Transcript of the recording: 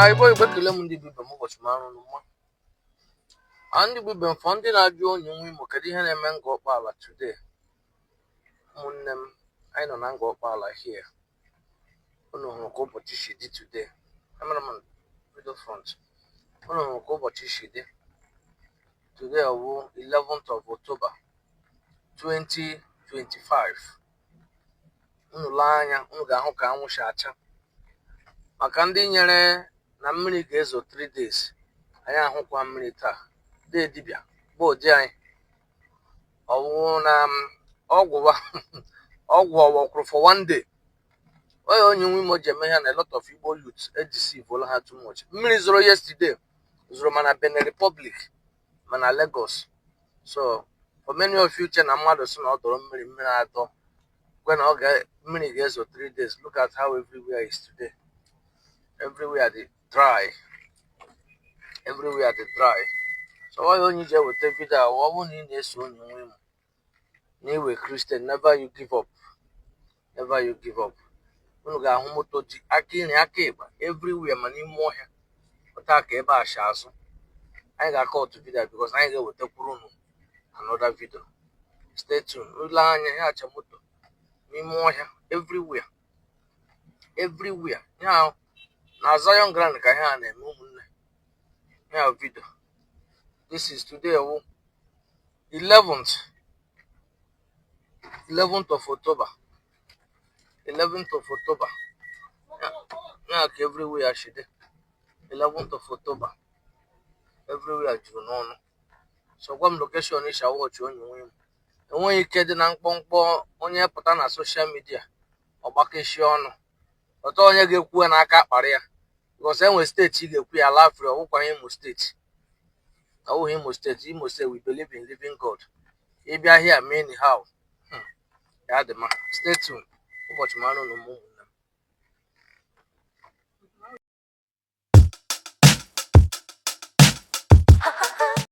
boy bekele m ndị bibe m ụbọchị marụ n'ụma ndị bibe m fọ ndị na-ajụ onye nwe imo kedu ihe na-eme nga ọkpala today. Ụmụnne m, anyị nọ na nga ọkpala here. Unu hụrụ ka ụbọchị si dị today. Amara m video front. Unu hụrụ ka ụbọchị si dị. Today bụ 11th of October 2025. Unu lee anya, unu ga-ahụ ka anwụ si acha. Maka ndị nyere na mmiri ga-ezo 3 days, anyị ahụkwa mmiri taa. Dee dibịa bụ ụdị anyị ọwụ na ọgwụ ọwọkwụrụ for 1 day. Onye nwe imo ji eme ha na a lot of Igbo youths edeceive ha too much. Mmiri zoro yesterday, zoro mana Benin Republic mana Lagos. So for many of you che na mmadụ sị na ọ dọrọ mmiri atọ when mmiri ga-ezo 3 days. Look at how everywhere is today. Everywhere they dry. Everywhere they dry. So why only just with the video? What won't you need so you Anyway, Christian, never you give up. Never you give up. Unu ga ahụ moto ji aka ịgba everywhere ma n'ime ọhịa. Pụta ka ebe a shi azụ. Anyị ga-akọ otu video because anyị ga-ewetakwuru unu another video. Stay tuned. Ule anya ya acha moto n'ime ọhịa everywhere. Everywhere. Ya na Zion Grand ka ha na-eme ụmụnne. Ya video. This is today 11th of October. 11th of October. Yeah, everywhere she did. 11th of October. Everywhere juru n'ọnụ. So gwa m location ị shall watch onye nwe m. Enweghị ike dị na mkpọmkpọ onye pụta na social media ọgbakeshie ọnụ. Ọtọ onye ga-ekwu n'aka akpara ya. Because enwe steeti ị ga-ekwu ya ala Afrịka ọgwụkwa Imo steeti. Imo State, Imo State, we believe in living God. If you are here, anyhow, stay tuned.